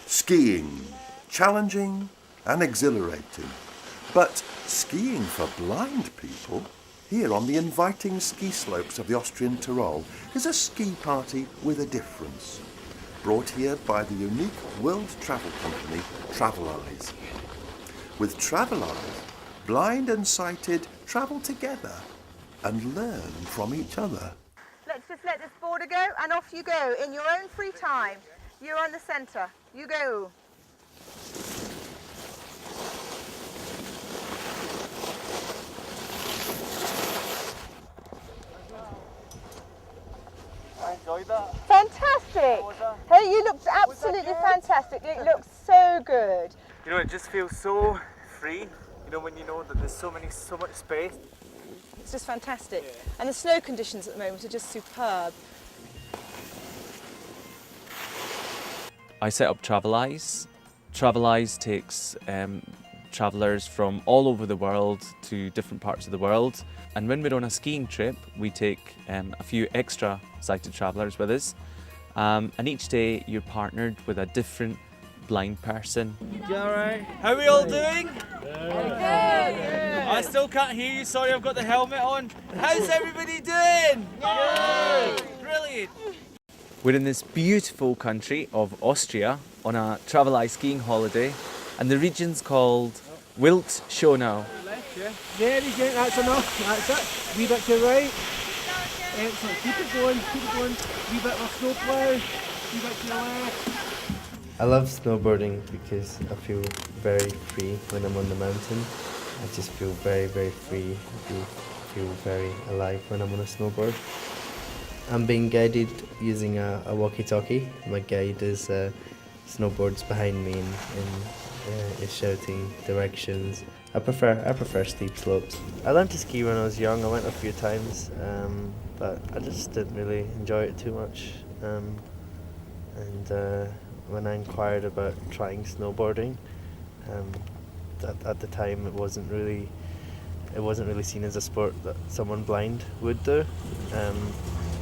Skiing, challenging and exhilarating. But skiing for blind people, here on the inviting ski slopes of the Austrian Tyrol, is a ski party with a difference. Brought here by the unique world travel company TRAVELEYES. With TRAVELEYES, blind and sighted travel together and learn from each other. Let's just let this border go and off you go in your own free time. You're on the centre. You go. I enjoyed that. Fantastic. Hey, you looked absolutely fantastic. It looks so good. You know, it just feels so free. You know, when you know that there's so much space. It's just fantastic. And the snow conditions at the moment are just superb. I set up TRAVELEYES. TRAVELEYES takes travellers from all over the world to different parts of the world. And when we're on a skiing trip, we take a few extra sighted travellers with us. And each day you're partnered with a different blind person. You alright? How are we all doing? I still can't hear you, sorry, I've got the helmet on. How's everybody doing? Good! Brilliant! We're in this beautiful country of Austria on a TRAVELEYES skiing holiday, and the region's called Wild Schonau. Very good, that's enough, that's it. Wee bit to the right. Excellent, keep it going. Wee bit of snow plough, wee bit to the left. I love snowboarding because I feel very free when I'm on the mountain. I just feel very, very free. I feel very alive when I'm on a snowboard. I'm being guided using a walkie-talkie. My guide is snowboards behind me and is shouting directions. I prefer steep slopes. I learned to ski when I was young. I went a few times, but I just didn't really enjoy it too much. When I inquired about trying snowboarding, at the time it wasn't really seen as a sport that someone blind would do.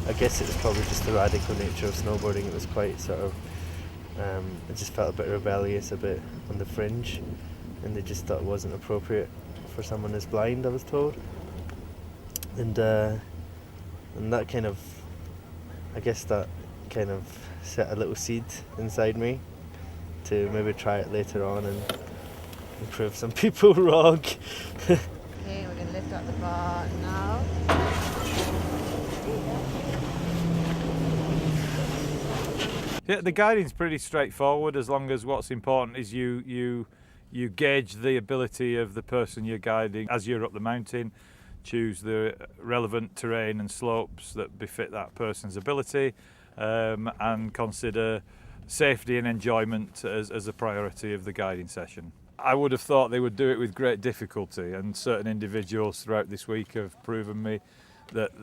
I guess it was probably just the radical nature of snowboarding. It was quite sort of, it just felt a bit rebellious, a bit on the fringe, and they just thought it wasn't appropriate for someone who's blind, I was told. And that kind of, I guess that kind of set a little seed inside me to maybe try it later on and prove some people wrong. Okay, we're going to lift up the bar now. Yeah, the guiding's pretty straightforward as long as what's important is you gauge the ability of the person you're guiding as you're up the mountain, choose the relevant terrain and slopes that befit that person's ability, and consider safety and enjoyment as a priority of the guiding session. I would have thought they would do it with great difficulty, and certain individuals throughout this week have proven me that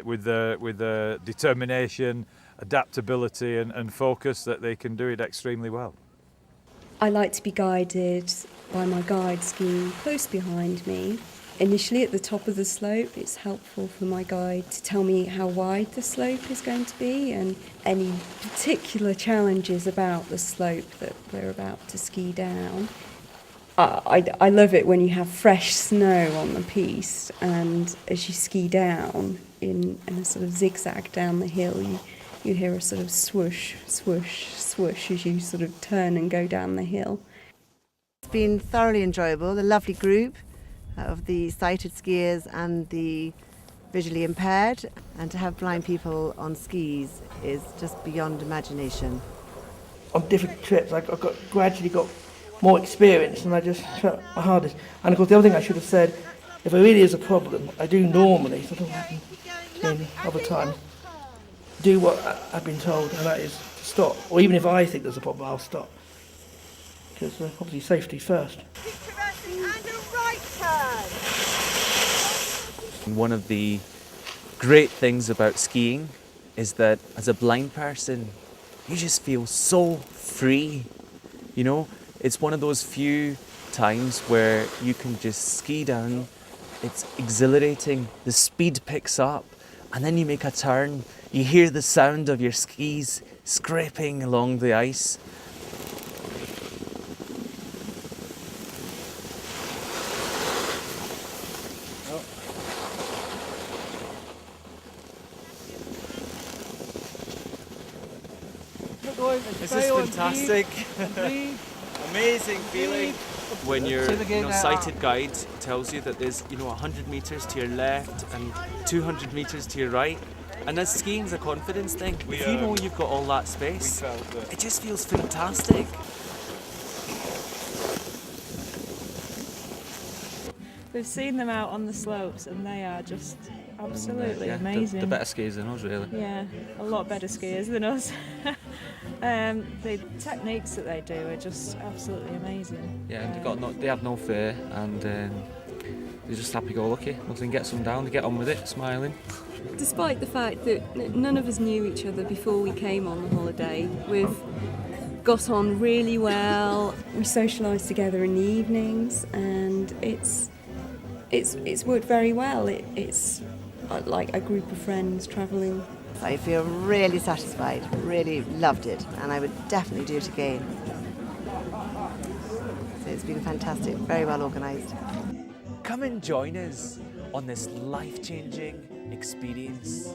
with the determination, adaptability and focus, that they can do it extremely well. I like to be guided by my guide skiing close behind me. Initially at the top of the slope, it's helpful for my guide to tell me how wide the slope is going to be and any particular challenges about the slope that we're about to ski down. I love it when you have fresh snow on the piste, and as you ski down in a sort of zigzag down the hill, you hear a sort of swoosh, swoosh, swoosh as you sort of turn and go down the hill. It's been thoroughly enjoyable. The lovely group of the sighted skiers and the visually impaired, and to have blind people on skis is just beyond imagination. On different trips, I gradually got more experience, and I just tried my hardest. And of course, the other thing I should have said, if there really is a problem, I do normally, so it doesn't happen any other time, do what I've been told, and that is to stop. Or even if I think there's a problem, I'll stop. Because obviously safety first. And a right turn. One of the great things about skiing is that as a blind person, you just feel so free. You know, it's one of those few times where you can just ski down. It's exhilarating, the speed picks up, and then you make a turn, you hear the sound of your skis scraping along the ice. This is fantastic. Amazing feeling. When your sighted guide tells you that there's 100 metres to your left and 200 metres to your right, and as skiing's a confidence thing, if you know you've got all that space, it just feels fantastic. We've seen them out on the slopes and they are just absolutely amazing. The better skiers than us, really. Yeah, a lot better skiers than us. The techniques that they do are just absolutely amazing. Yeah, and they have no fear, and they're just happy-go-lucky. Nothing gets them down, they get on with it, smiling. Despite the fact that none of us knew each other before we came on the holiday, we've got on really well. We socialise together in the evenings, and it's worked very well. It's like a group of friends travelling. I feel really satisfied, really loved it, and I would definitely do it again. So it's been fantastic, very well organised. Come and join us on this life-changing experience.